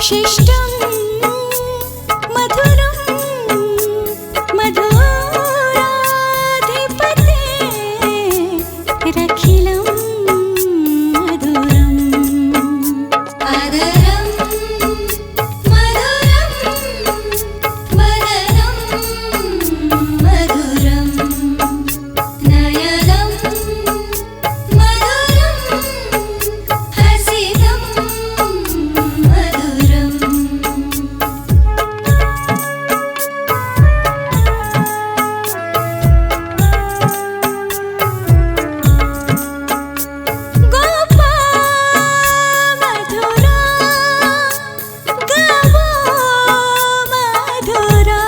शिष्टं मधुरं मधुराधिपते रखिलं मधुरम् आदरं मधुरं वदनं मधुरं नयनं मधुरं हसितं मधुरम् गोपा मधुरा गावो मधुरा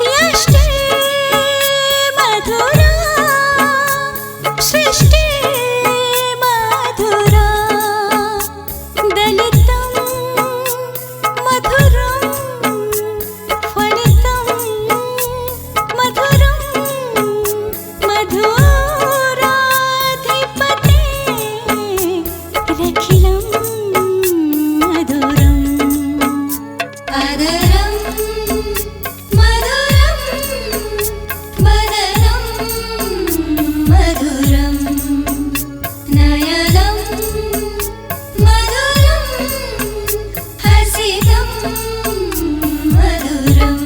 यष्टे मधुरा सृष्टे मधुरा दलितं मधुरं फलितं मधुरं मधुराधिपते रखिलं मधुरम् आदरं मधुरं वदनं मधुरं नयनं मधुरं हसितं मधुरम्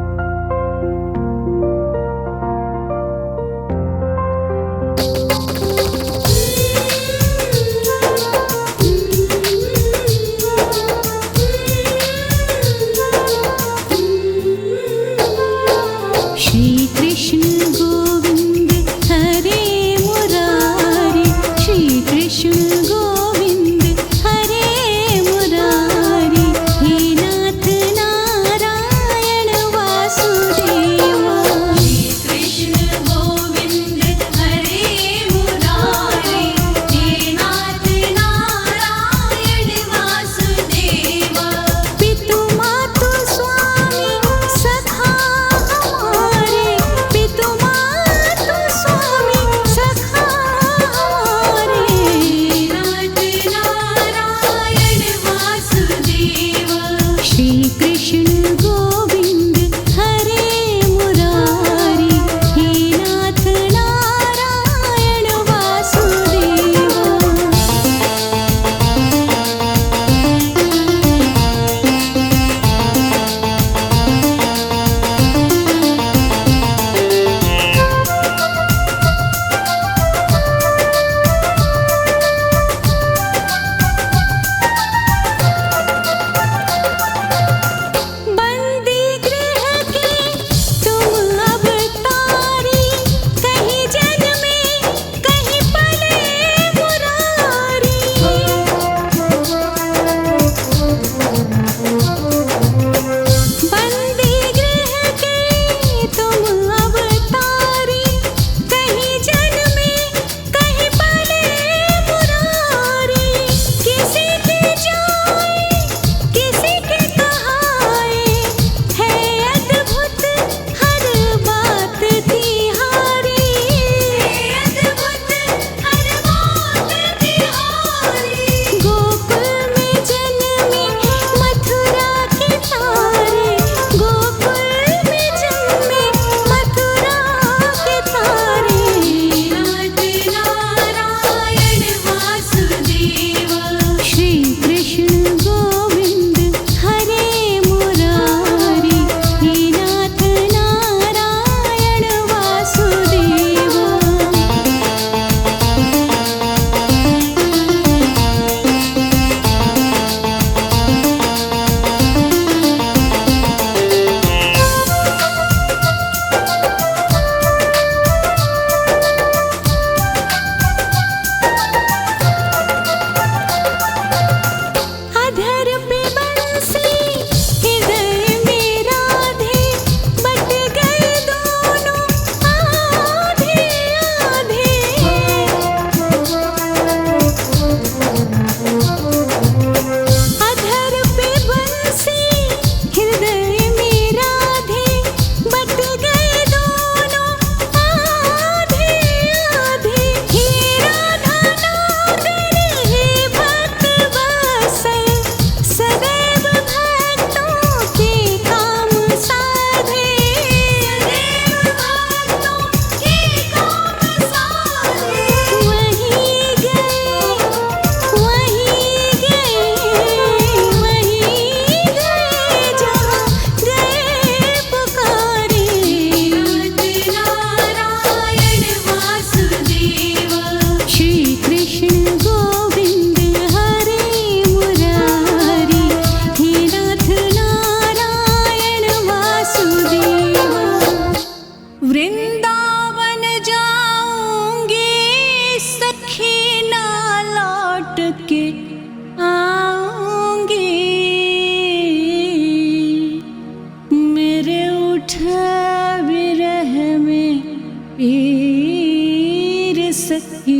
सखी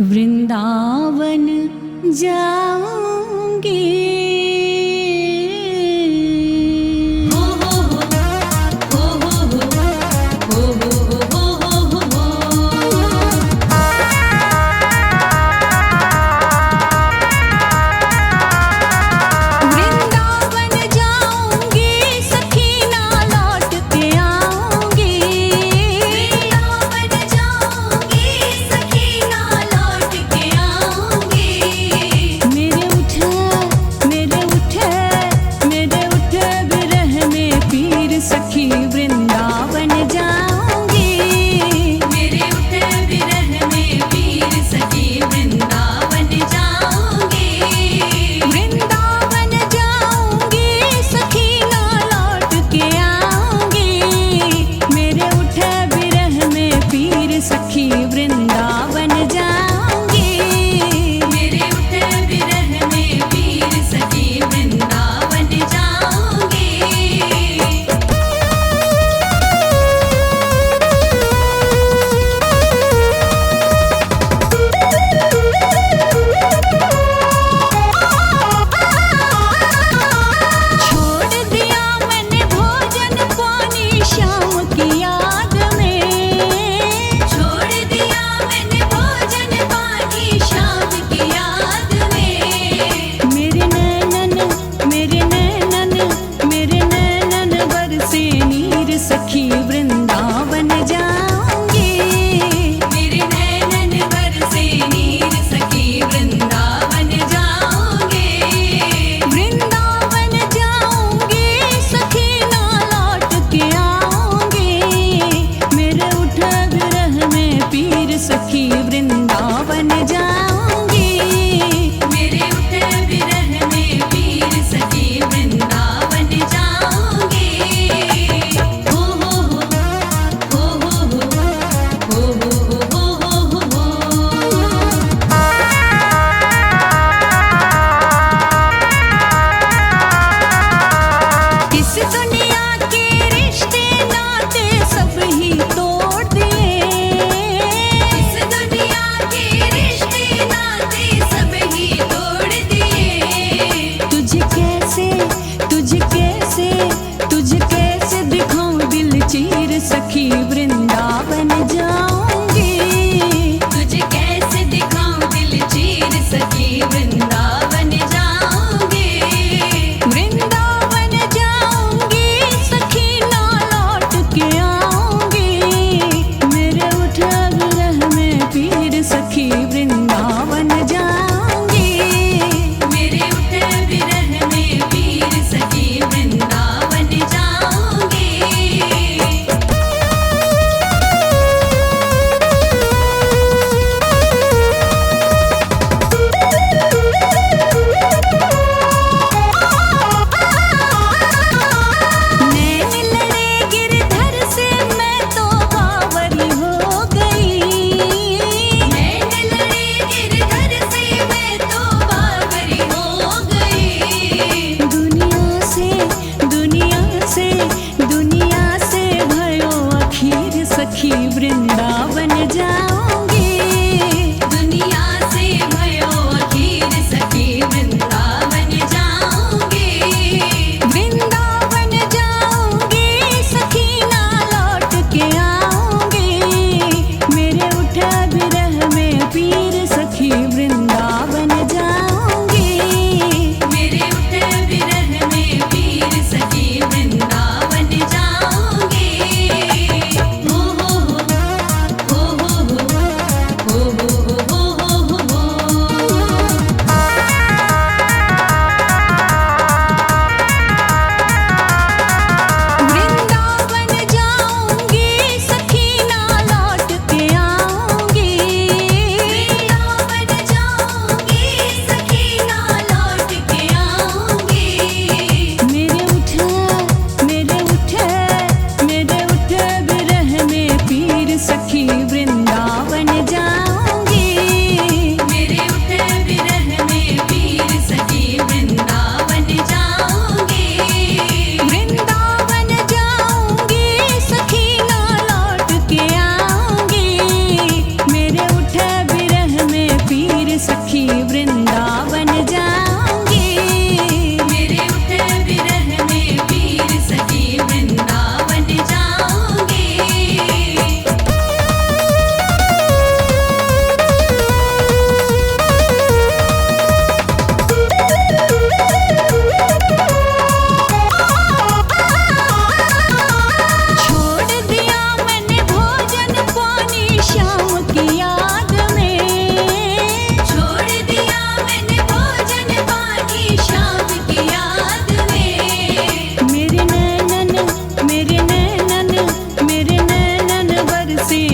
वृंदावन जाऊंगी।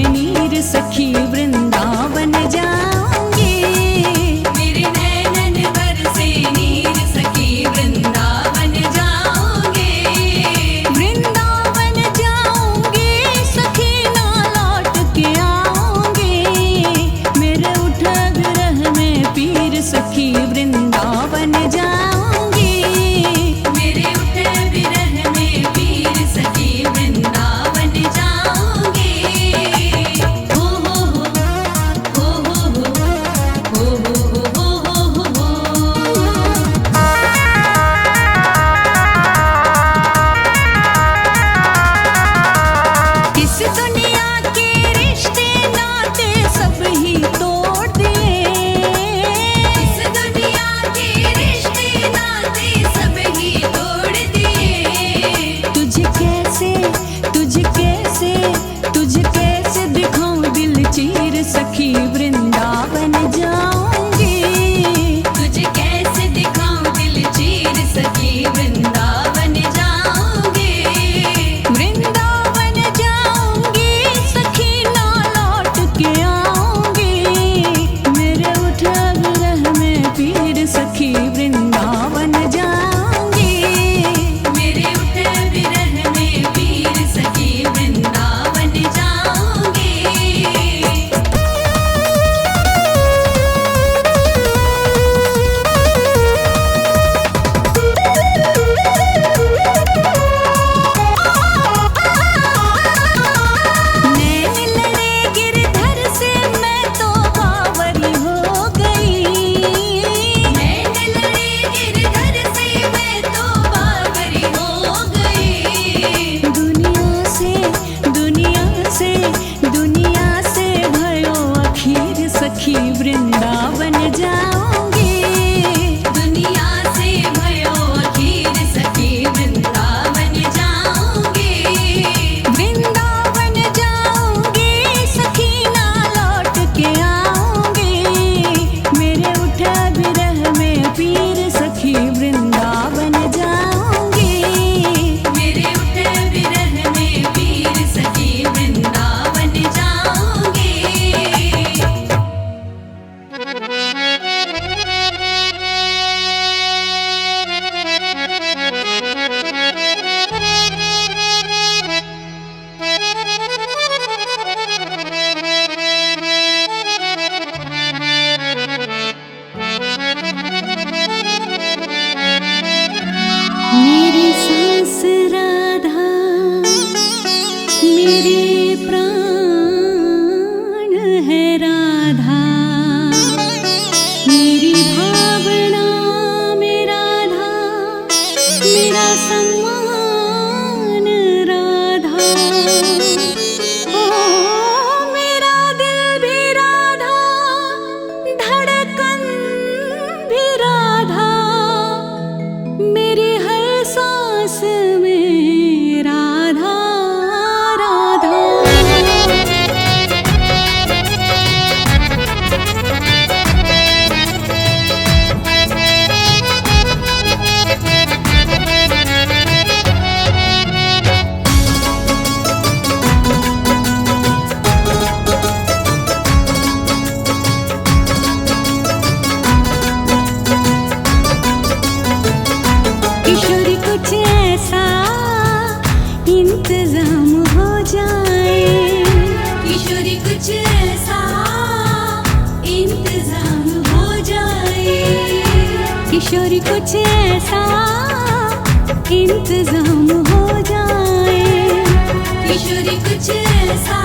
नीर सखी वृंदावन जाऊंगी। मेरे नैनन बरसे नीर सखी वृंदावन जाऊंगी। वृंदावन जाऊंगी सखी ना लौट के आऊंगी। मेरे उठ विरह में पीर सखी वृंदावन जाऊंगी। मेरे उठ विरह में पीर सखी वृंदावन जाऊंगी। हो हो हो हो हो हो हो हो हो। इस दुनिया के रिश्ते नाते सब ही तोड़ दिए। इस दुनिया के रिश्ते नाते सब ही तोड़ दिए। तुझे कैसे दिखाऊं दिल चीर सखी वृंदावन जाऊंगी। तुझे कैसे दिखाऊं दिल चीर सखी वृंदावन जाऊंगी। वृंदावन जाऊंगी सखी ना लौट के आऊंगी। मेरे उठ विरह में पीर सखी वृंदावन जाऊंगी। मेरे उठ विरह में पीर सखी वृंदावन जाऊंगी। नैन लड़े गिरधर से मैं तो बावरी हो गई। नैन लड़े गिरधर से मैं तो बावरी हो गई। दुनिया से भयो अखीर सखी वृंदावन जाऊंगी। दुनिया से भयो अखीर सखी वृंदावन जाऊंगी। वृंदावन जाऊंगी सखी ना लौट के आऊंगी। मेरे उठ विरह में पीर सखी वृंदावन जाऊंगी। मेरे उठ विरह में पीर सखी वृंदावन जाऊंगी। मेरी सांस राधा मेरे प्राण है राधा। मेरी भावना में राधा मेरा सम्मान राधा। ओ मेरा दिल भी राधा धड़कन भी राधा। मेरी हर सांस में राधा राधा। किशोरी कुछ ऐसा इंतजाम हो जाए। किशोरी कुछ ऐसा इंतजाम हो जाए। किशोरी कुछ ऐसा इंतजाम हो जाए। किशोरी कुछ ऐसा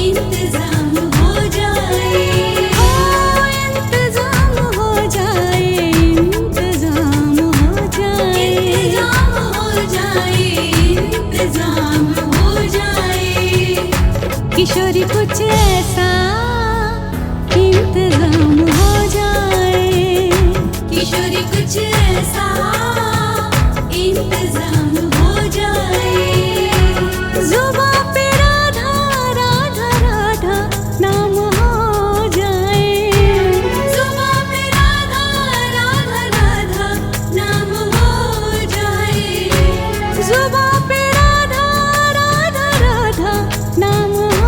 इंतजाम हो जाए। ओ इंतजाम हो जाए। इंतजाम हो जाए। इंतजाम हो जाए। इंतजाम हो जाए। किशोरी कुछ ऐसा इंतजाम हो जाए। किशोरी कुछ ऐसा इंतजाम हो जाए। जुबां पे राधा राधा राधा नाम हो जाए। जुबां पे राधा राधा राधा नाम हो जाए। जुबां पे राधा राधा राधा नाम हो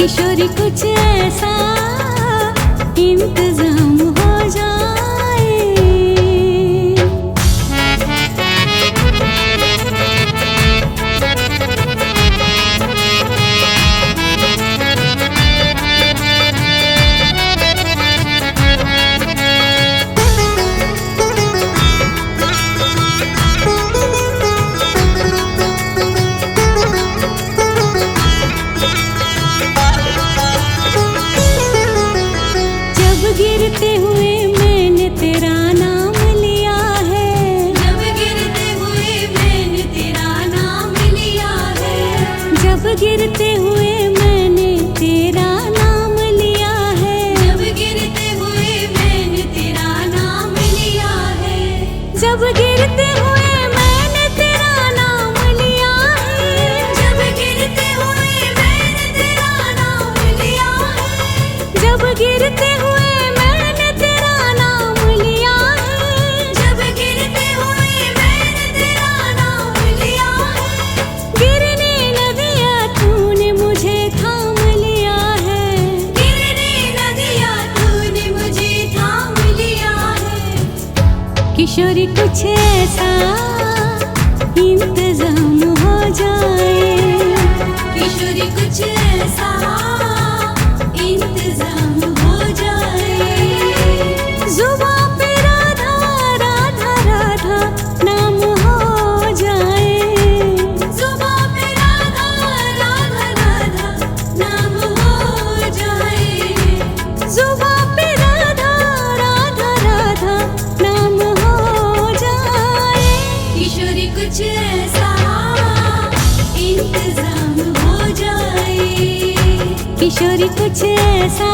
किशोरी कुछ ऐसा इंतजाम हो जाए। जब गिरते हुए मैंने तेरा नाम लिया है, जब गिरते हुए मैंने तेरा नाम लिया है, जब गिरते हुए मैंने तेरा नाम लिया है, जब गिरते हुए मैंने तेरा नाम लिया है, जब गिरते हुए मैंने तेरा नाम लिया है, जब गिरते हुए मैंने तेरा नाम लिया है, जब गिरते हुए मैंने तेरा नाम लिया है, जब गिरते हुए मैंने तेरा नाम लिया है, गिरने न दिया तूने मुझे थाम लिया है, गिरने न दिया तूने मुझे थाम लिया है। किशोरी कुछ ऐसा इंतजाम हो जाए। किशोरी कुछ ऐसा इंतजाम हो जाए। जुबां पे राधा राधा राधा नाम हो जाए। जुबां पे राधा राधा राधा नाम हो जाए। जुबां पे राधा राधा राधा नाम हो जाए। किशोरी कुछ ऐसा इंतजाम हो जाए। किशोरी कुछ ऐसा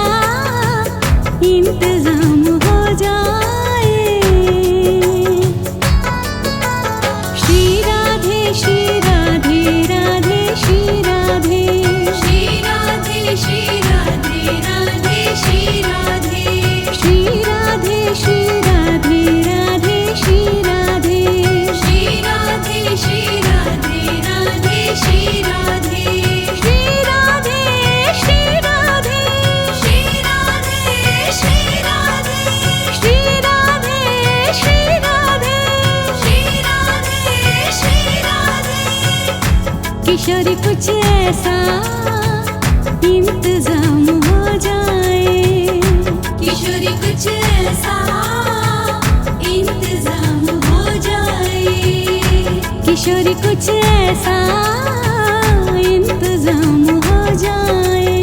इंतजाम हो जाए। श्री राधे श्री राधे राधे श्री राधे, श्री राधे श्री राधे राधे श्री राधे, श्री राधे श्री राधे राधे श्री राधे, श्री राधे श्री राधे राधे श्री राधे, श्री राधे श्री राधे, श्री राधे श्री राधे, श्री राधे श्री राधे, श्री राधे श्री राधे। किशोरी कुछ ऐसा इंतजाम हो जाए। किशोरी कुछ ऐसा इंतजाम हो जाए। किशोरी कुछ ऐसा इंतजाम हो जाए।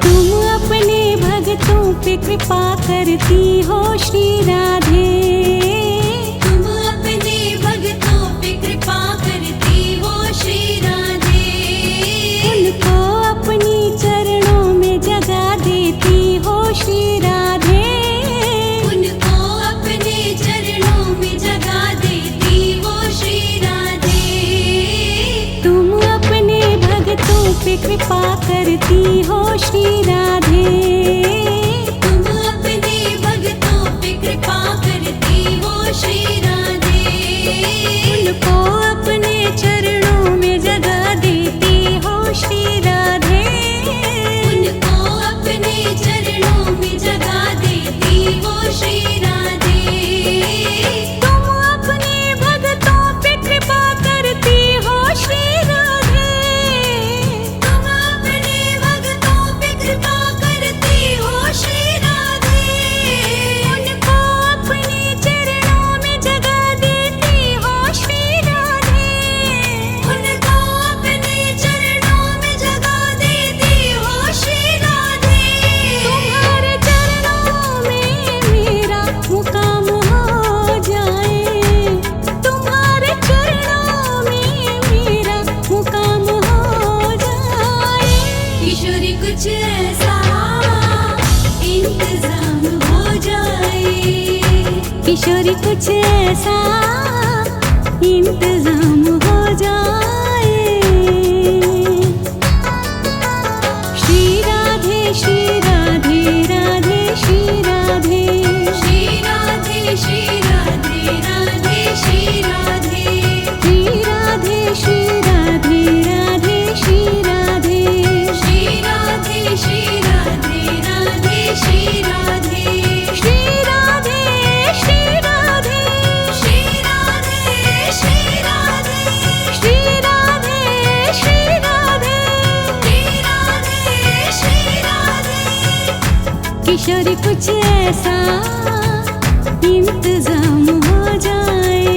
तुम अपने भक्तों पे कृपा करती हो श्री राधे। तुम अपने भक्तों पे कृपा करती हो श्री राधे। उनको अपनी चरणों में जगा देती हो श्री राधे। उनको अपने चरणों में जगा देती हो श्री राधे। तुम अपने भक्तों पे कृपा करती हो श्री राधे। तुम अपने भक्तों पे कृपा करती हो श्री राधे। उनको अपने चरणों में जगा देती हो श्री राधे। उनको अपने चरणों में जगा देती हो श्री राधे। तुम अपने भक्तों पे कृपा करती हो श्री राधे। तुम अपने भक्तों पे कृपा करती हो श्री राधे। उनको अपने चरणों में जगा किशोरी कुछ ऐसा इंतजाम हो जाए। श्री राधे श्री राधे राधे श्री राधे, श्री राधे श्री राधे राधे श्री राधे, श्री राधे श्री राधे राधे श्री राधे, श्री राधे श्री राधे राधे श्री राधे, श्री राधे श्री राधे, श्री राधे श्री राधे, श्री राधे श्री राधे, श्री राधे किशोरी कुछ ऐसा इंतजाम हो जाए।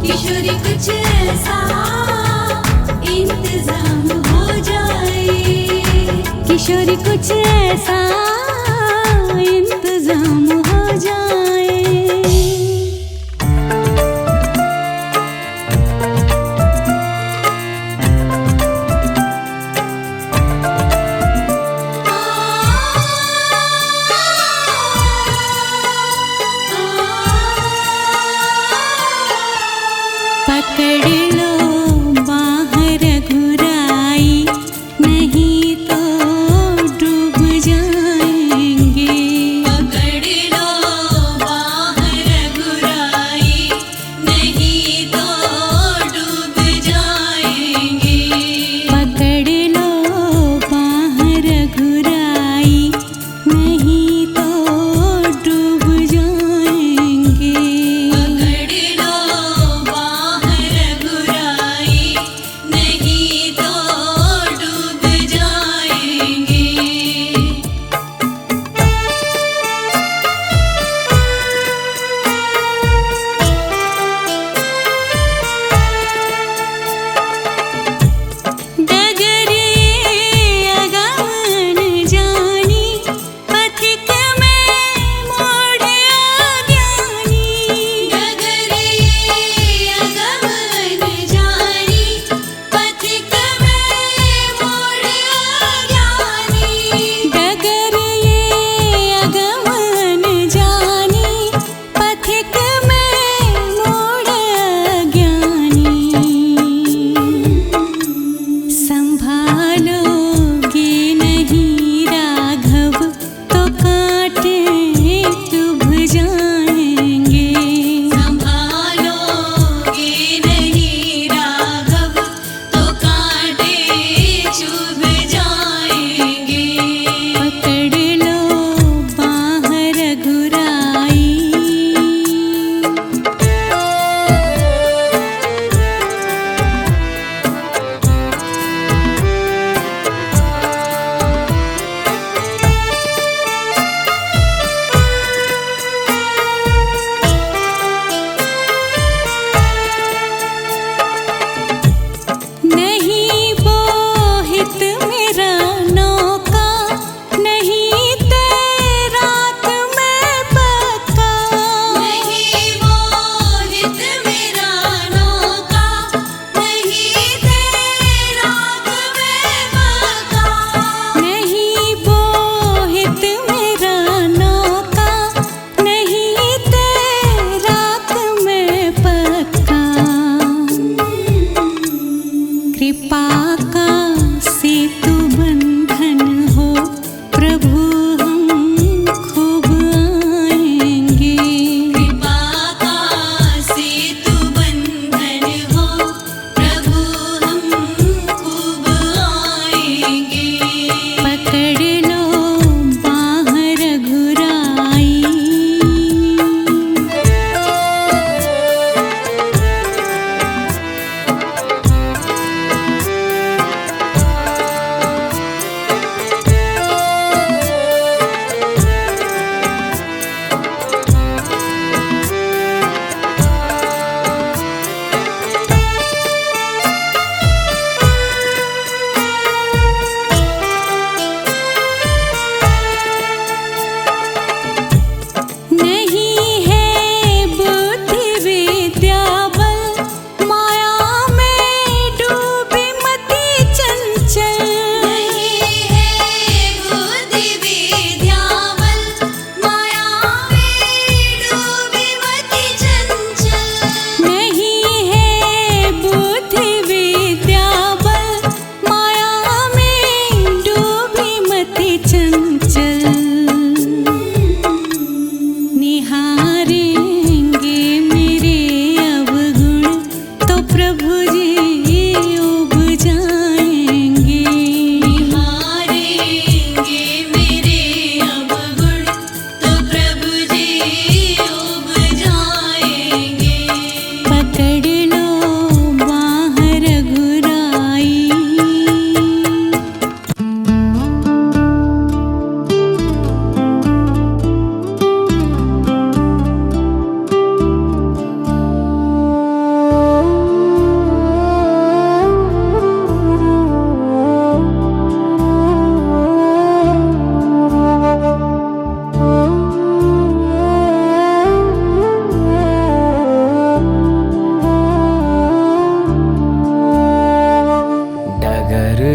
किशोरी कुछ ऐसा इंतजाम हो जाए। किशोरी कुछ ऐसा इंतजाम हो जाए। पकड़ लो बाहर घुराई, नहीं तो डूब जाएंगे। पकड़ लो बाहर घुराई, नहीं तो डूब जाएंगे। पकड़ लो बाहर घुराई, नहीं तो डूब जाएंगे। पकड़ लो बाहर घुराई, नहीं तो डूब जाएंगे। डगरिए अगमन जानी, पथिक में मोड़ अज्ञानी। डगरिए अगमन जानी, पथिक में मोड़ अज्ञानी। डगरिए अगमन जानी, पथिक में मोड़ अज्ञानी। संभालोगे नहीं राघव, तो कांटे चुभ जाएंगे। संभालोगे नहीं राघव, तो कांटे चुभ जाएंगे। पकड़ लो बाहर घुराई, नहीं बोहित मेरा नौका, नहीं तैराक मैं पक्का। नहीं मोहित मेरा नौका, नहीं तैराक मैं पक्का। नहीं बोहित मेरा नौका, नहीं तैराक मैं पक्का। कृपा का सेतु बंधन हो प्रभु, हम खूब आएंगे। कृपा का सेतु बंधन हो प्रभु, हम खूब आएंगे। पकड़ लो बाहर घुराई,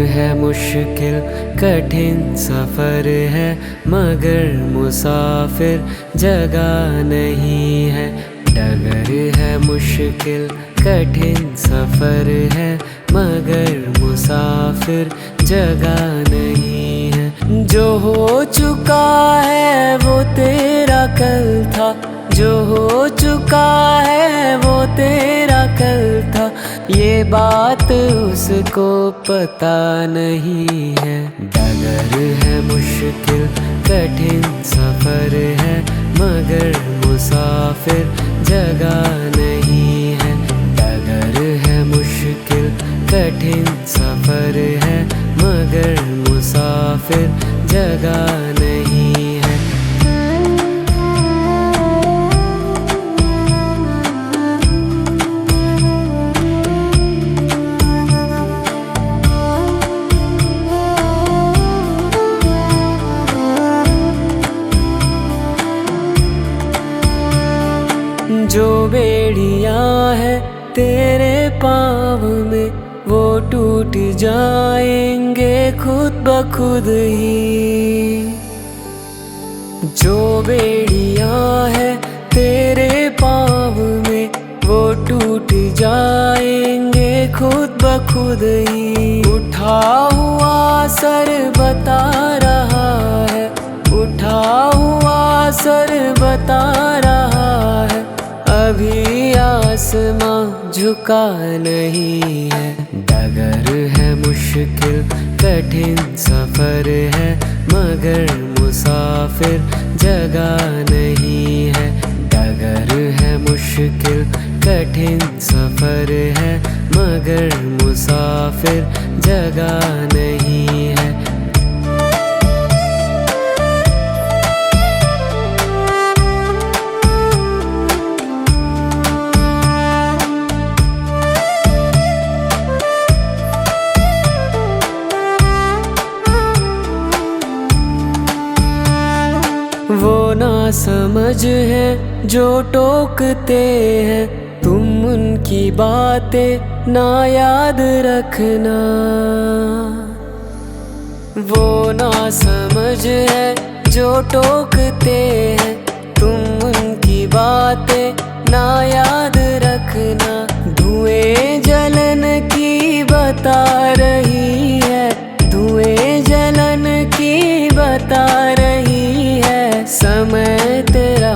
है मुश्किल कठिन सफर है, मगर मुसाफिर जगह नहीं है। डगर है मुश्किल कठिन सफर है, मगर मुसाफिर जगह नहीं है। जो हो चुका है वो तेरा कल था, जो हो चुका है वो तेरा कल था, ये बात उसको पता नहीं है। डगर है मुश्किल कठिन सफर है, मगर मुसाफिर जगह नहीं है। डगर है मुश्किल कठिन सफर है, मगर मुसाफिर जगह नहीं है। जो बेड़ियां है तेरे पाँव में, वो टूट जाएंगे खुद ब खुद ही। जो बेड़ियां है तेरे पाँव में, वो टूट जाएंगे खुद ब खुद ही। उठा हुआ सर बता रहा है, उठा हुआ सर बता रहा है, अभी आसमां झुका नहीं है। डगर है मुश्किल कठिन सफर है, मगर मुसाफिर जगह नहीं है। डगर है मुश्किल कठिन सफर है, मगर मुसाफिर जगह नहीं है। वो ना समझ है जो टोकते हैं, तुम उनकी बातें ना याद रखना। वो ना समझ है जो टोकते हैं, तुम उनकी बातें ना याद रखना। धुएं जलन की बता रही है, धुएं जलन की बता रही है, समय तेरा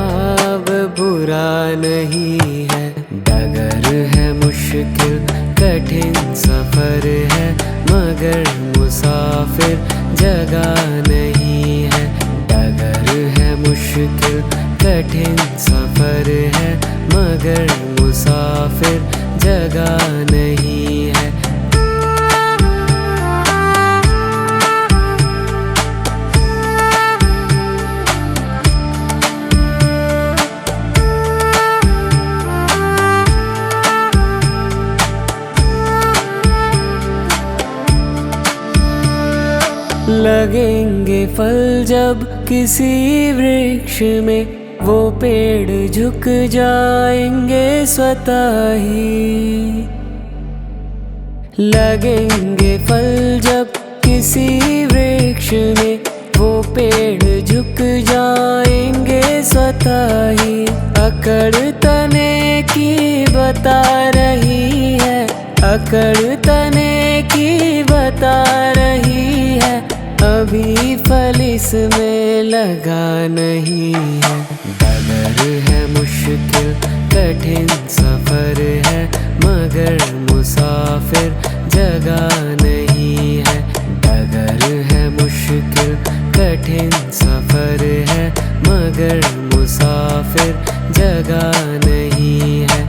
अब बुरा नहीं है। डगर है मुश्किल कठिन सफर है, मगर मुसाफिर जगह नहीं है। डगर है मुश्किल कठिन सफर है, मगर मुसाफिर जगह नहीं है। लगेंगे फल जब किसी वृक्ष में, वो पेड़ झुक जाएंगे स्वतः ही। लगेंगे फल जब किसी वृक्ष में, वो पेड़ झुक जाएंगे स्वतः ही। अकड़ तने की बता रही है, अकड़ तने की बता रही है, अभी फल इसमें लगा नहीं है। डगर है मुश्किल कठिन सफर है, मगर मुसाफिर जगह नहीं है। डगर है मुश्किल कठिन सफर है, मगर मुसाफिर जगह नहीं है।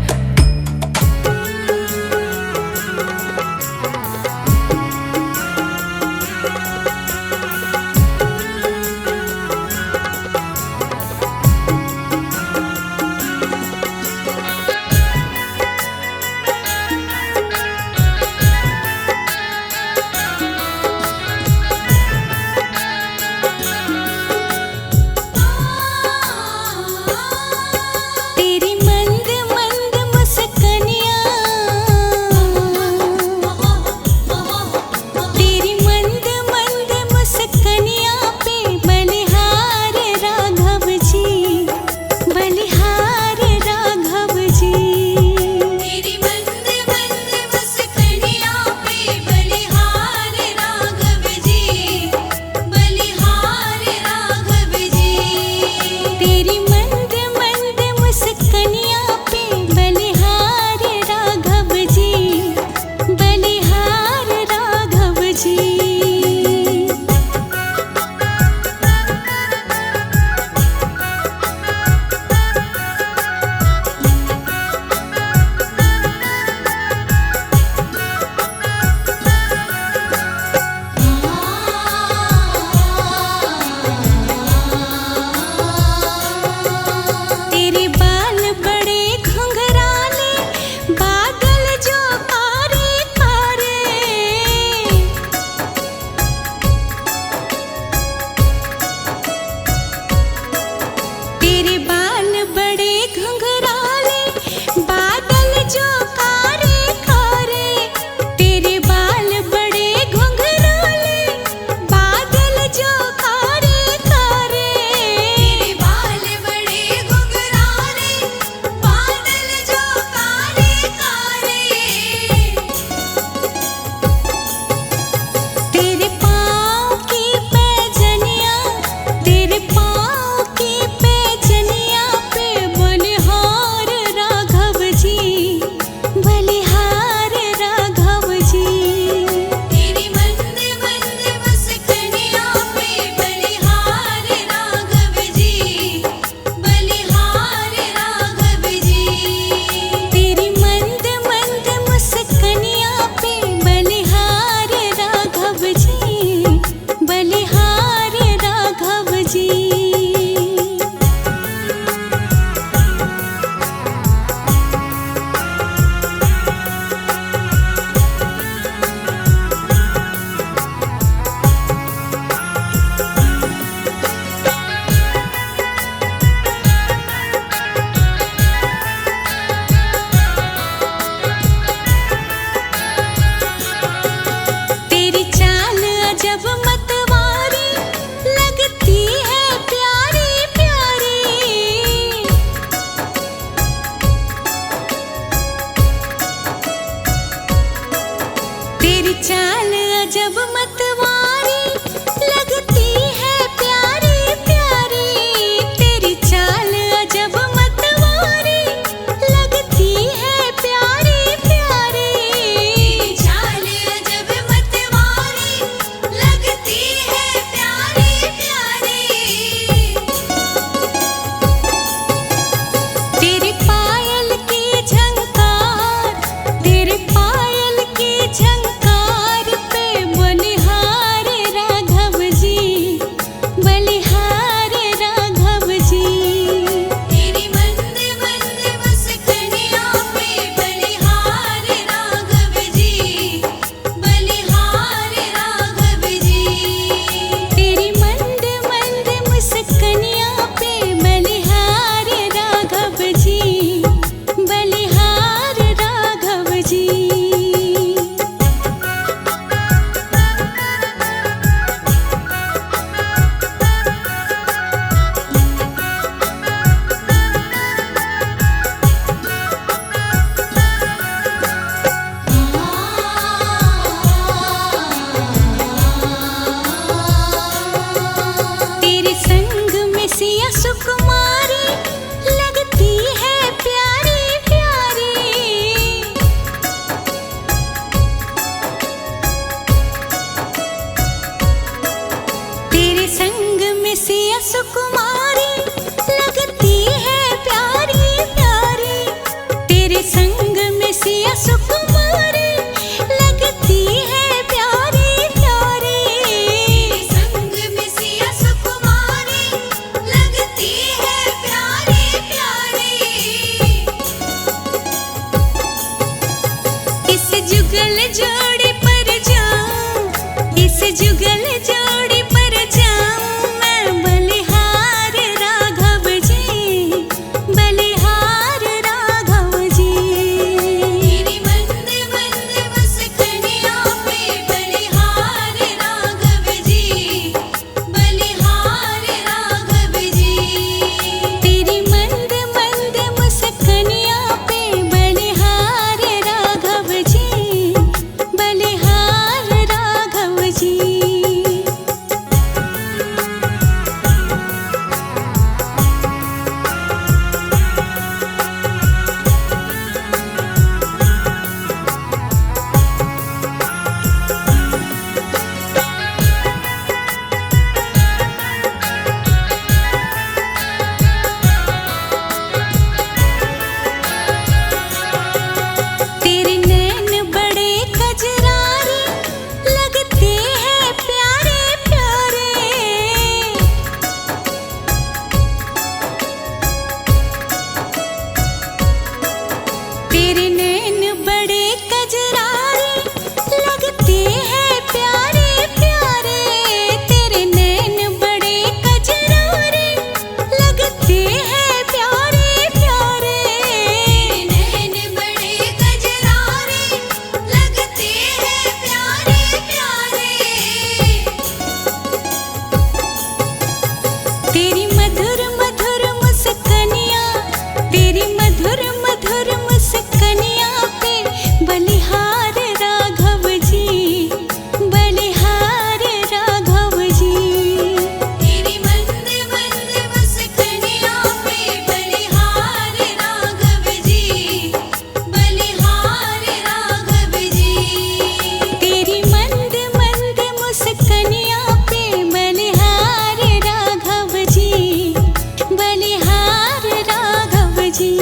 चाल अजब मतवारी लगती है प्यारी प्यारी। तेरी चाल अजब मतवारी लगती है प्यारी प्यारी। चाल अजब मतवारी लगती है प्यारी प्यारी। तेरे पायल की झंकार, तेरे पायल की झंकार पे बलिहार राघव जी, बलिहार राघव जी। तेरी मंद मंद मुस्कानियों पे बलिहार राघव जी, बलिहार राघव जी। तेरी मंद मंद मुस्कानियों पे बलिहार राघव जी, बलिहार राघव जी। तेरे संग में सिया सुकुमारी लगती है प्यारी प्यारी। तेरे संग में सिया सुकुमारी लगती है प्यारी प्यारी। तेरे संग में सिया सुकुमारी लगती है प्यारी प्यारी। संग में सिया सुकुमारी लगती है प्यारी प्यारी। इस जुगल जोड़ी पर जाऊं, इस जुगल जोड़ी पर जाऊं मैं बलिहार राघव जी, बलिहार राघव जी। तेरी मंद मंद मुस्कानियों पे बलिहार राघव जी, बलिहार राघव जी। तेरी मंद मंद मुस्कानियों पे बलिहार राघव जी, बलिहार राघव जी। तेरे नैन बड़े कजरारे लगते हैं प्यारे प्यारे। तेरे नैन बड़े कजरारे लगते हैं प्यारे प्यारे। तेरे नैन बड़े कजरारे लगते हैं प्यारे प्यारे। नैन बड़े कजरारे लगते हैं प्यारे प्यारे। तेरी मधुर मधुर मुस्कानियाँ, तेरी मधुर मधुर मुस्कानियाँ पे बलिहार राघव जी, बलिहार राघव जी। तेरी मंद मंद मुस्कानियों पे बलिहार राघव जी, बलिहार राघव जी। तेरी मंद मंद मुस्कानियाँ पे बलिहार राघव जी, बलिहार राघव जी।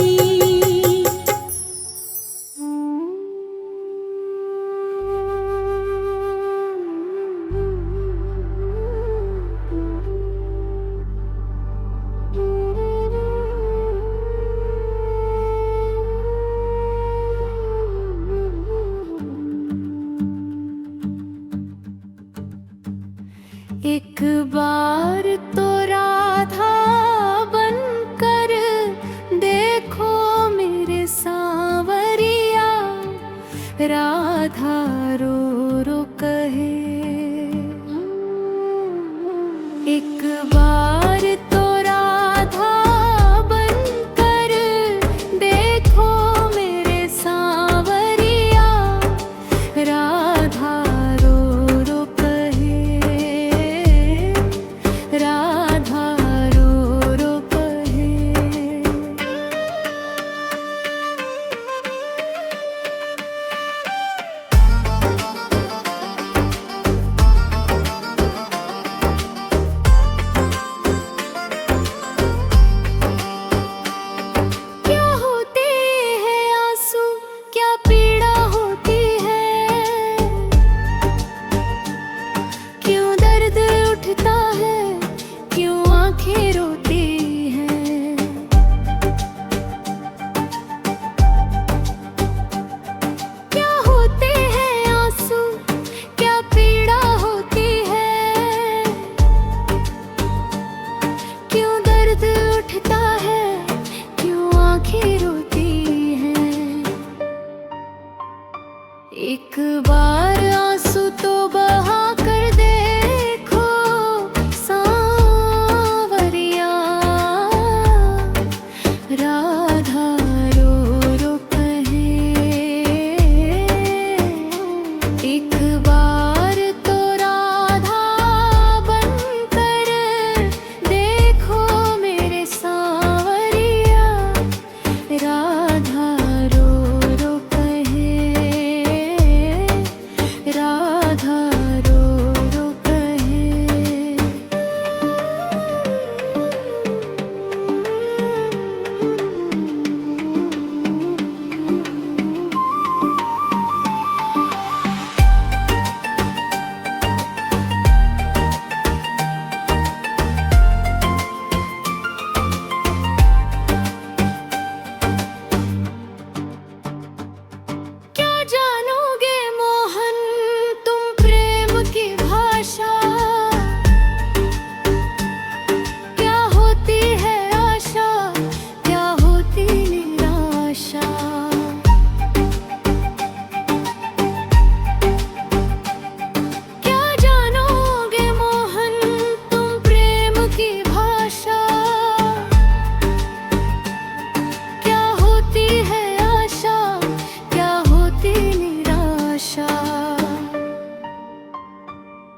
एक बार तो राधा बनकर देखो मेरे सांवरिया, राधा रो रो कहे। एक बार तो राधा बनकर देखो मेरे सांवरिया, राधा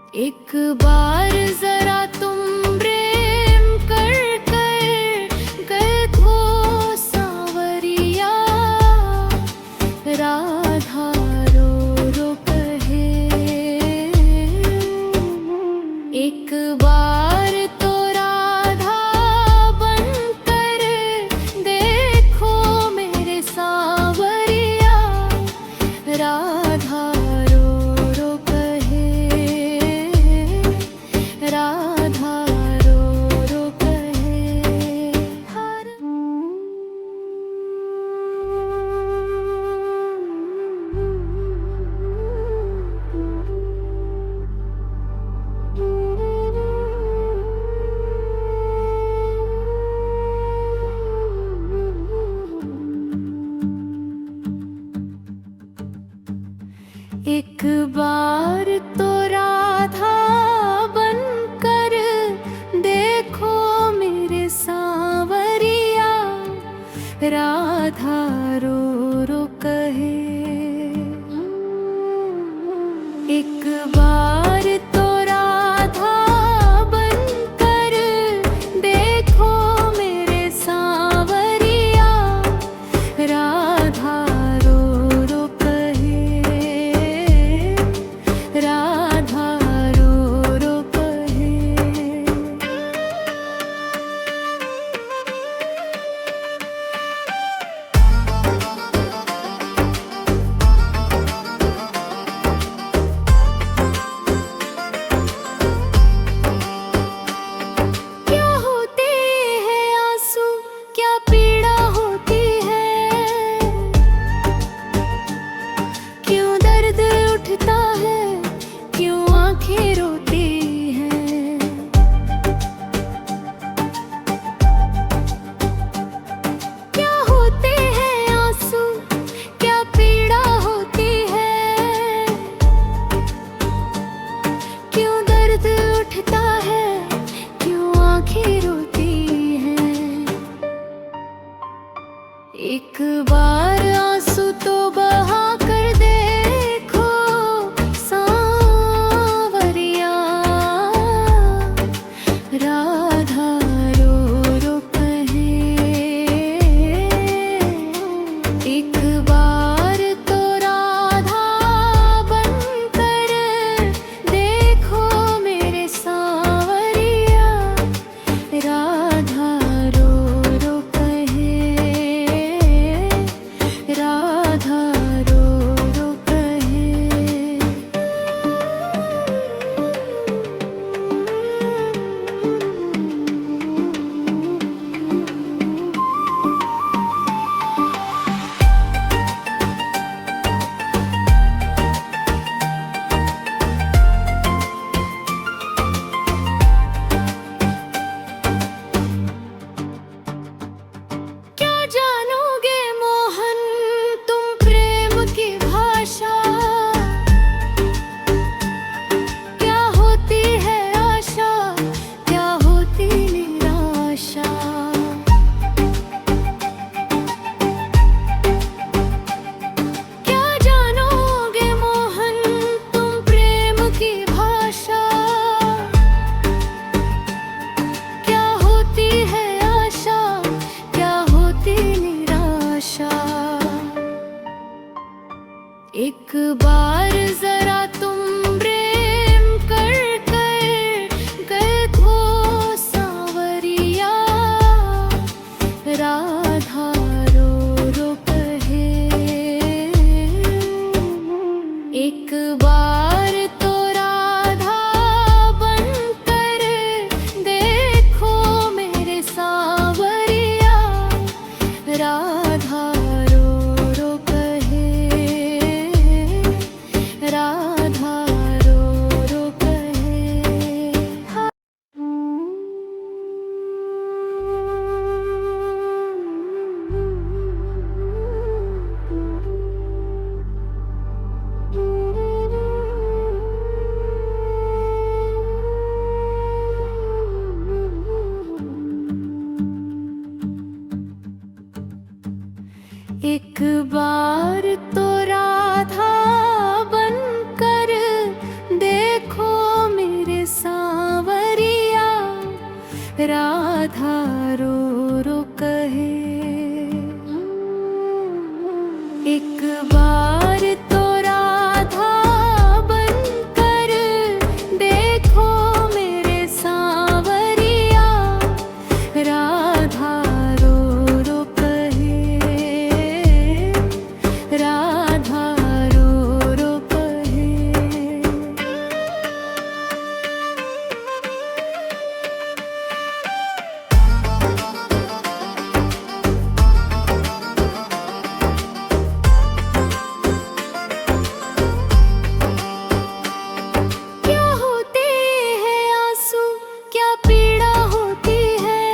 एक बार जरा तुम प्रेम कर कर गए खो सांवरिया, राधा रो रो कहे। एक बार तो राधा बनकर देखो मेरे सांवरिया, राधा रो रो कहे, राधा रो रो कहे। एक बार तो राधा बनकर देखो मेरे सांवरिया, राधा रो रो कहे। एक बार तो राधा बनकर देखो मेरे सांवरिया, राधा रो रो कहे, राधा रो रो कहे। क्या होते हैं आंसू, क्या पीड़ा होती है, क्यों दर्द उठता है, क्यों आंखें रोती हैं। क्या होते हैं आंसू, क्या पीड़ा होती है, क्यों दर्द उठता है, क्यों आंखें रोती हैं। एक बार आंसू तो बहा कर देखो सांवरिया, राधा रो रो कहे। एक बार तो राधा बनकर देखो मेरे सांवरिया, राधा रो रो कहे, राधा रो रो कहे। क्या जानोगे मोहन तुम प्रेम की भाषा, क्या होती है आशा, क्या होती निराशा। क्या जानोगे मोहन तुम प्रेम की भाषा, क्या होती है आशा, क्या होती निराशा। एक बार जरा तुम प्रेम कर कर गए खो सांवरिया, राधा रो रो कहे। एक बार तो राधा बनकर देखो मेरे सांवरिया, राधा रो रो कहे, राधा रो रो कहे। एक बार तो राधा बनकर देखो राधा रो रो कहे। एक बार तो राधा बनकर देखो मेरे सांवरिया, राधा रो रो कहे, राधा रो रो कहे। क्या होते हैं आंसू, क्या पीड़ा होती है,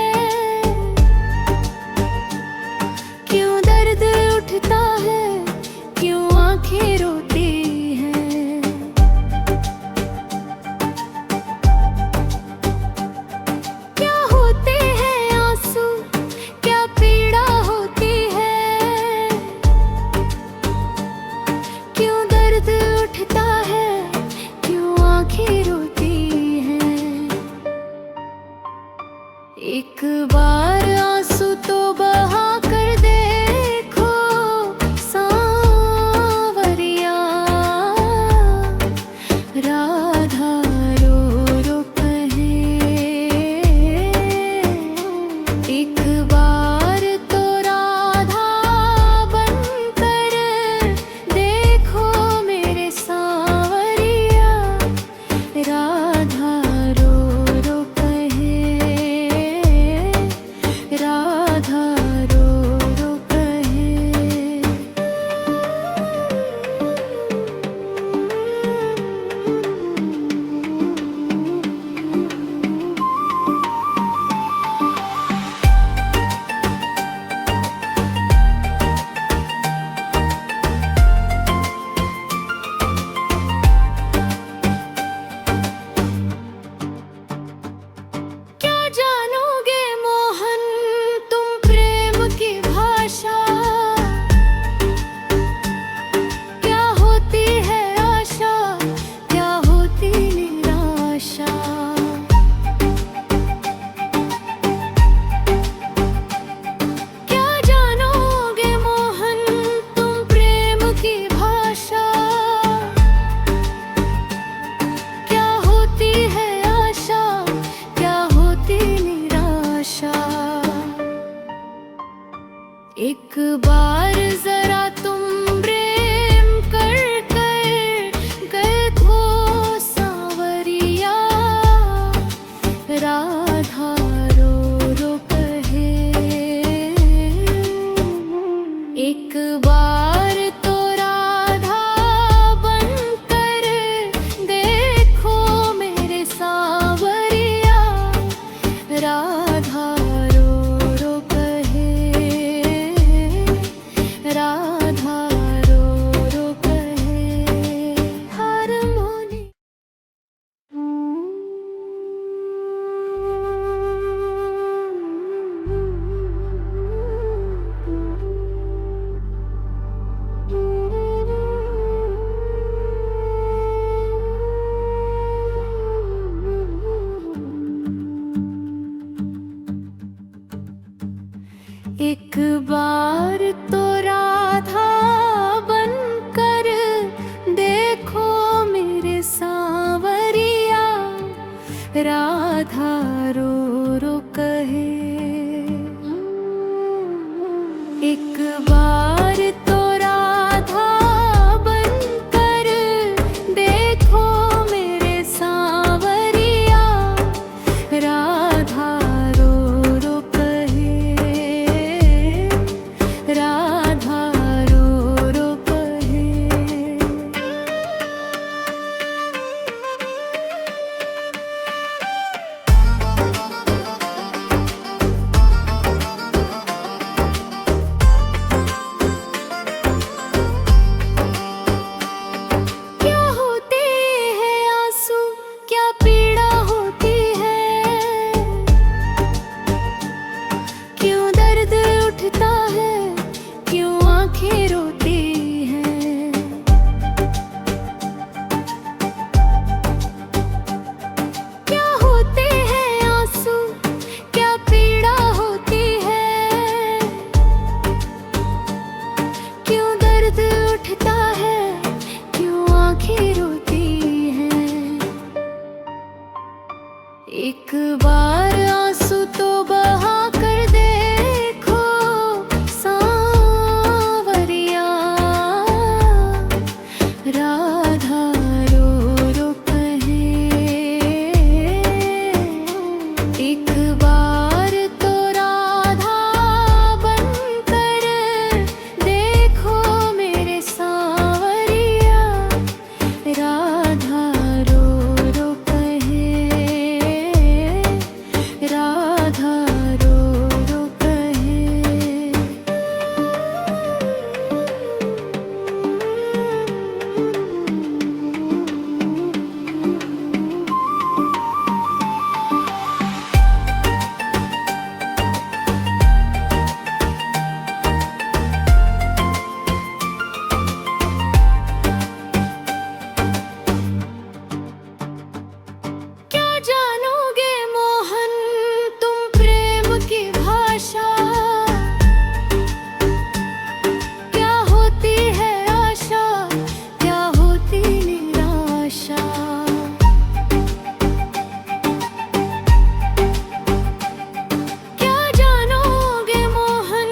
क्यों दर्द उठता है, क्यों आंखें रोती हैं। क्या होते हैं आंसू, क्या पीड़ा होती है, क्यों दर्द उठता है, क्यों आंखें रोती हैं। एक बार आंसू तो बहा कर देखो सांवरिया, राधा रो रो कहे। एक बार तो राधा बनकर देखो मेरे सांवरिया, राधा रो रो कहे, राधा रो रो कहे। क्या जानोगे मोहन तुम प्रेम की भाषा, क्या होती है आशा, क्या होती निराशा। क्या जानोगे मोहन तुम प्रेम की भाषा, क्या होती है आशा, क्या होती निराशा। एक बार जरा तुम प्रेम कर कर गए खो सांवरिया, राधा रो रो कहे। एक बार तो राधा बनकर देखो मेरे सांवरिया, राधा रो रो कहे, राधा रो रो कहे। हारमोनी एक बार तो राधा बनकर देखो मेरे सांवरिया, राधा रो रो कहे। एक बार तो राधा बनकर देखो मेरे सांवरिया, राधा रो रो कहे, राधा रो रो कहे। एक बार आंसू तो बहा कर देखो सांवरिया, राधा रो रो कहे। एक बार तो राधा बनकर देखो मेरे सांवरिया, राधा रो रो कहे, राधा रो रो कहे। क्या जानोगे मोहन तुम प्रेम की भाषा, क्या होती है आशा, क्या होती निराशा। क्या जानोगे मोहन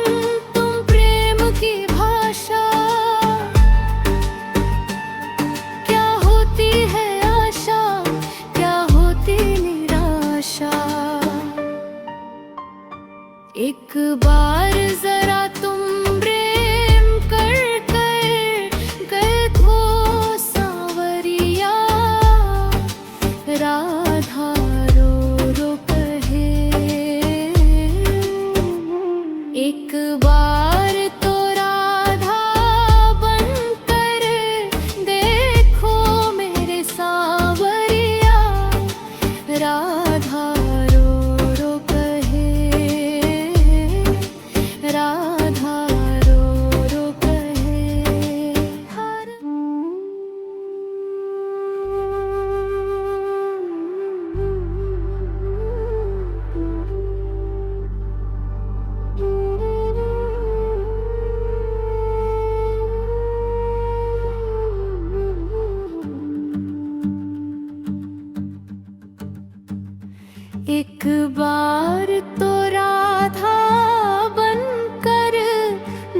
तुम प्रेम की भाषा, क्या होती है आशा, क्या होती निराशा। एक बार जरा तुम प्रेम कर कर गए खो सांवरिया, राधा रो रो कहे। एक बार तो राधा बनकर देखो मेरे सांवरिया, राधा रो रो कहे, राधा रो रो कहे। एक बार तो राधा बनकर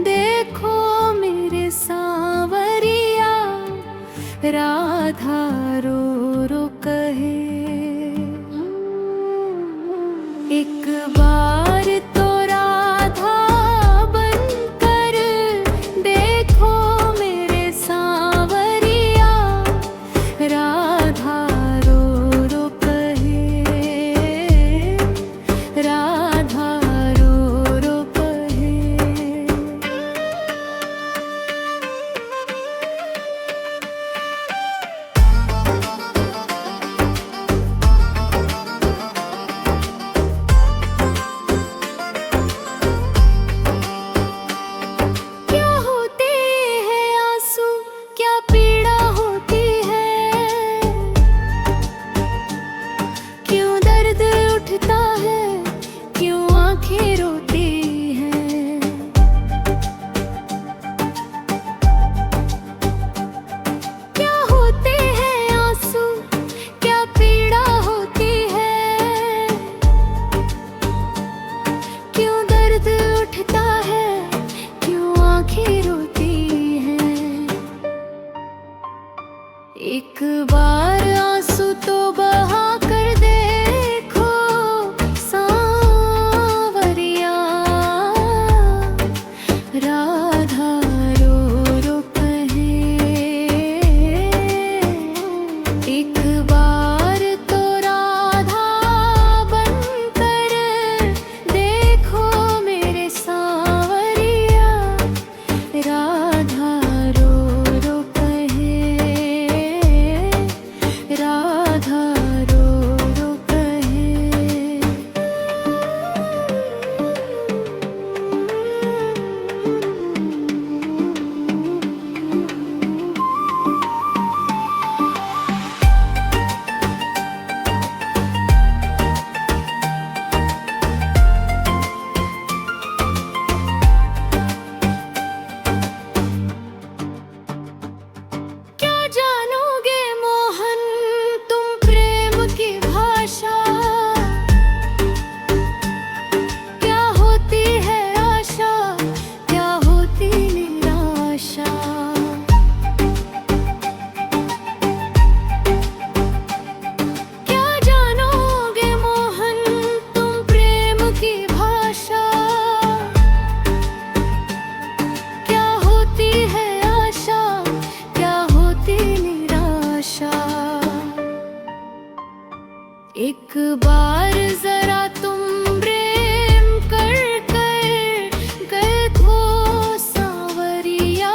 देखो मेरे सांवरिया, राधा रो रो कहे। एक बार तो राधा बनकर देखो मेरे सांवरिया, राधा रो रो कहे, राधा रो रो कहे। क्या होते हैं आंसू, क्या पीड़ा होती है, क्यों दर्द उठता है, क्यों आंखें रोती हैं। क्या होते हैं आंसू, क्या पीड़ा होती है, क्यों दर्द उठता है, क्यों आंखें रोती हैं। एक बार आंसू तो बहा कर देखो सांवरिया, राधा रो रो कहे। एक बार तो राधा बनकर देखो मेरे सांवरिया, राधा रो रो कहे, राधा रो रो कहे। क्या जानोगे मोहन तुम प्रेम एक बार जरा तुम प्रेम कर कर गए खो सांवरिया,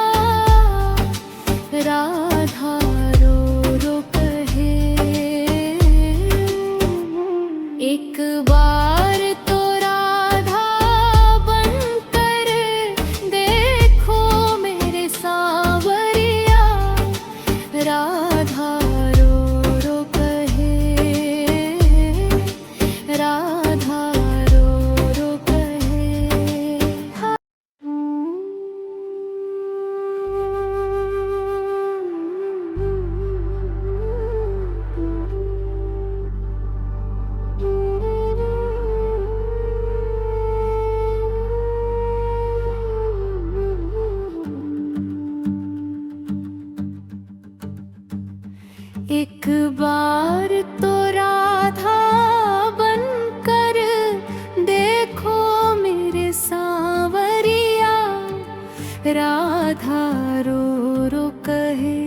राधा रो रो कहे। एक बार तो राधा बनकर देखो मेरे सांवरिया, राधा रो रो कहे, राधा रो रो कहे। एक बार तो राधा बनकर देखो मेरे सांवरिया, राधा रो रो कहे।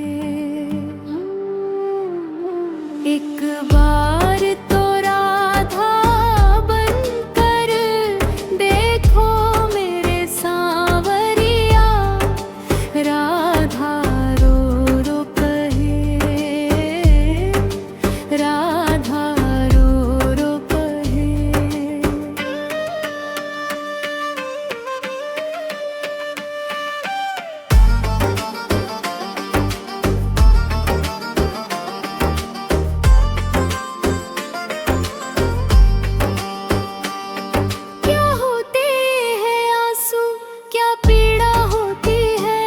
एक बार तो राधा बनकर देखो मेरे सांवरिया, राधा रो रो कहे, राधा रो रो कहे। क्या होते हैं आंसू, क्या पीड़ा होती है,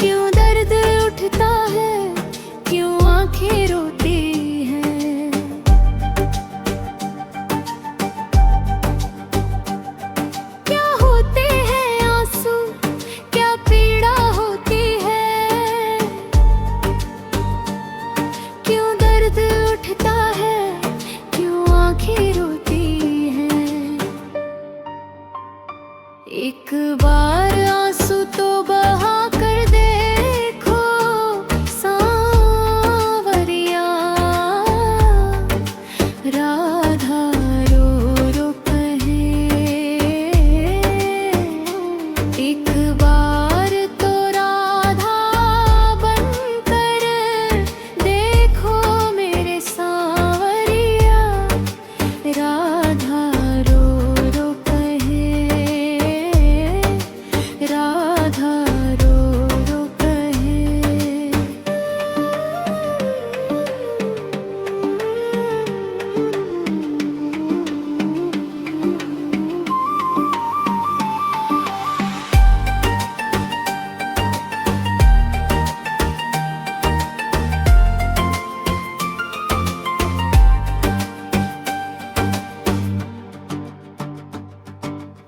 क्यों दर्द उठता है, क्यों आंखें रोती हैं। क्या होते हैं आंसू, क्या पीड़ा होती है, क्यों दर्द उठता है, क्यों आंखें रोती हैं। एक बार आंसू तो बहा कर देखो सांवरिया, राधा रो रो कहे। एक बार तो राधा बनकर देखो मेरे सांवरिया, राधा रो रो कहे, राधा रो रो कहे।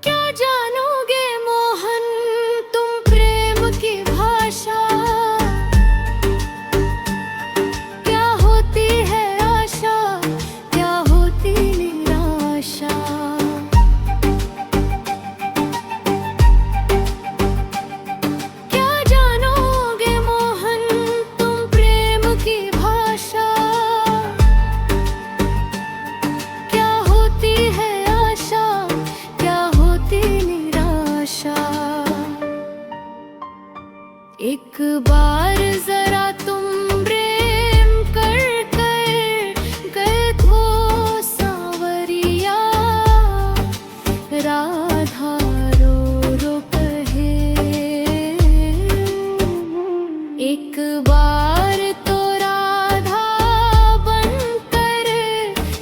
क्या जानोगे मोहन तुम प्रेम की भाषा, क्या होती है आशा, क्या होती निराशा। क्या जानोगे मोहन तुम प्रेम की भाषा, क्या होती है आशा, क्या होती निराशा। एक बार जरा तुम प्रेम कर कर गए खो सांवरिया, राधा रो रो कहे। एक बार तो राधा बनकर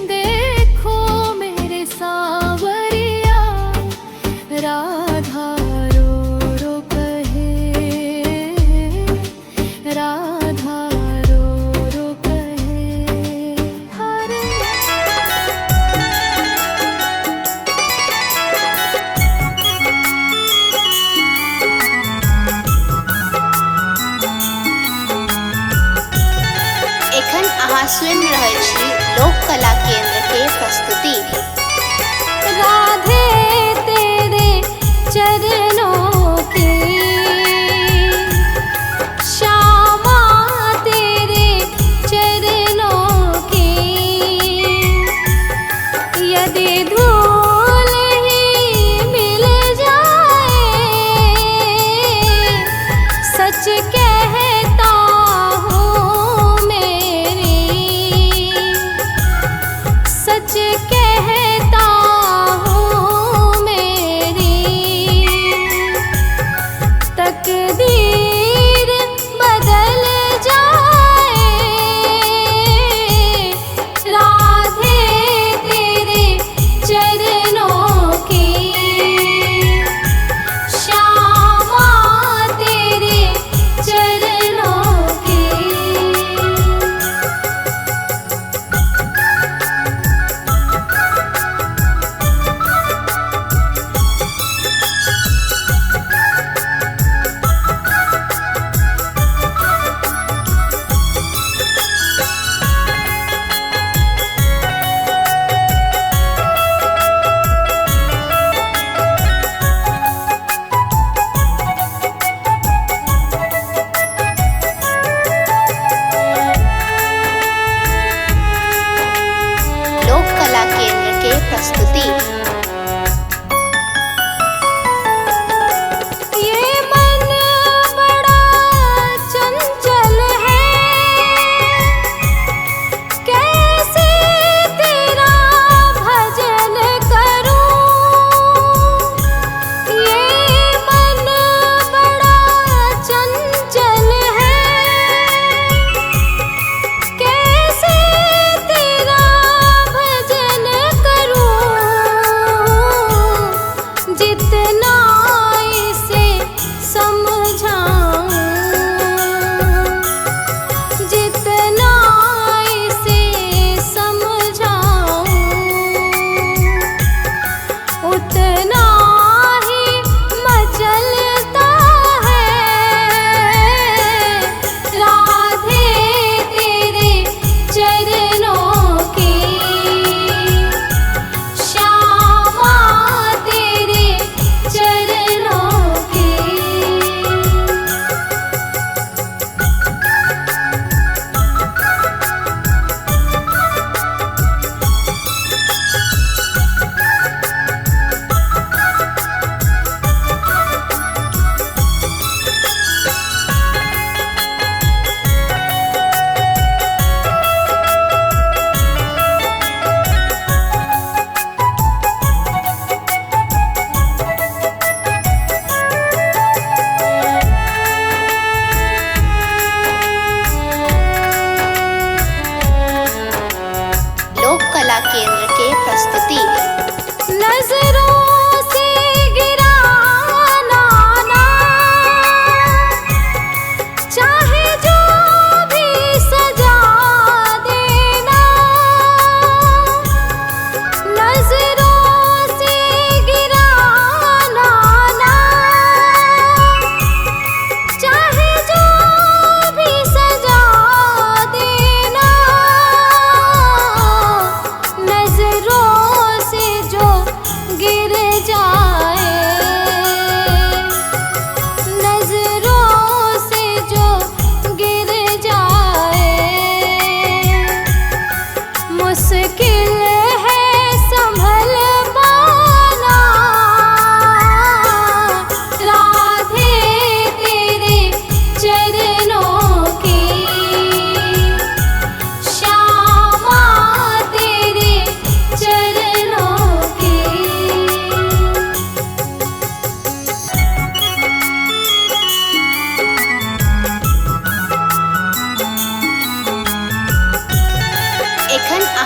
देखो मेरे सांवरिया, राधा रो रो कहे, राधा रो रो कहे। हरे एखन अहाँ सुनि रहल छी लोक कला केंद्र के प्रस्तुति। राधे तेरे चरणों की, श्यामा तेरे चरणों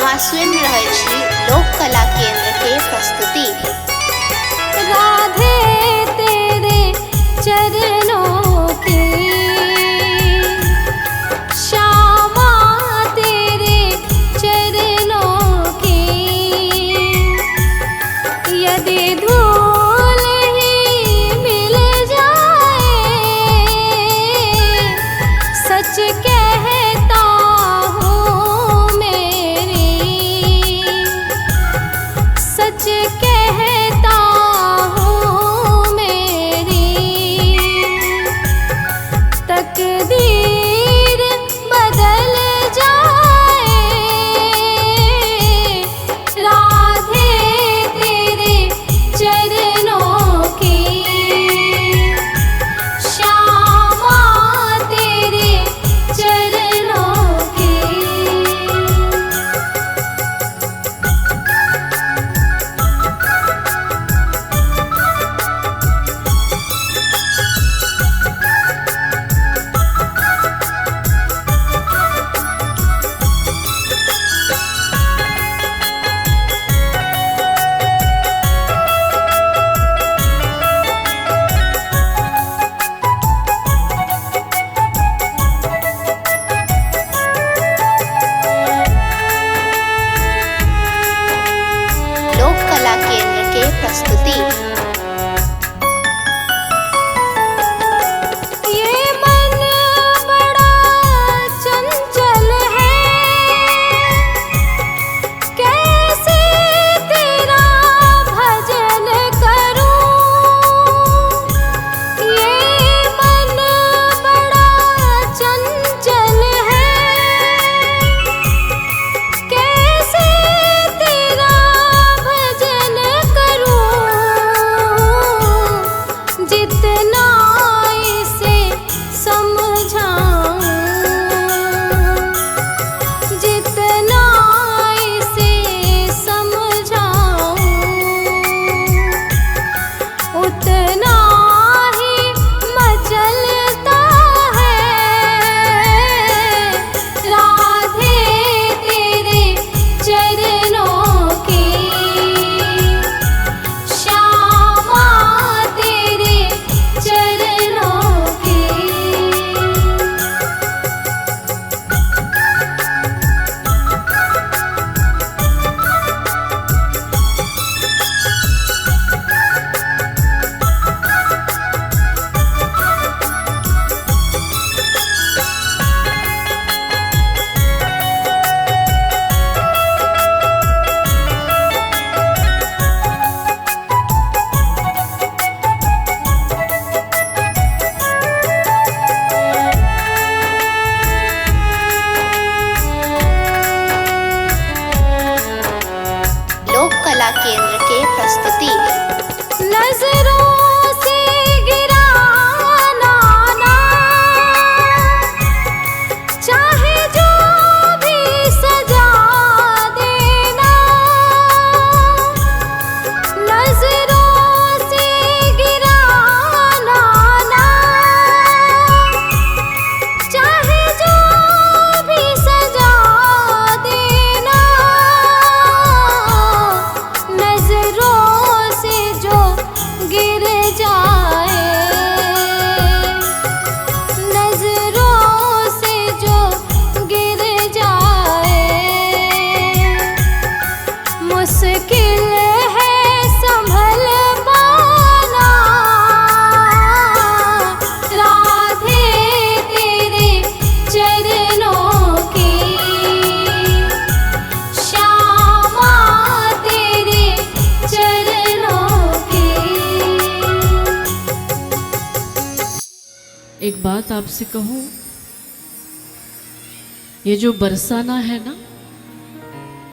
अहाँ सुनि रहल छी लोक कला केंद्र के प्रस्तुति। राधे तेरे चरणों की, श्यामा तेरे चरणों की, यदि धूल ही मिल जाए, सच कहता हूँ मेरी, सच कहता हूँ मेरी, तकदीर बदल जाए, राधे तेरे चरणों की, श्यामा तेरे चरणों की। लोक कला केंद्र के प्रस्तुति। ये मन बड़ा चंचल है, कैसे तेरा भजन करूं। ये मन बड़ा चंचल है, कैसे तेरा भजन करूं। जितना इसे समझाऊं, जितना इसे समझाऊं, उतना ही मचलता है, राधे तेरे चरणों की, श्यामा तेरे चरणों की। लोक कला केंद्र के प्रस्तुति। नजरों से गिराना ना, चाहे जो भी सजा देना। नजरों से गिराना ना, चाहे जो भी सजा देना। नजरों से जो गिर जाए, नजरों से जो गिर जाए, मुश्किल है संभल पाना, राधे तेरे चरणों की, श्यामा तेरे चरणों की। एक बात आपसे कहूं, ये जो बरसाना है ना,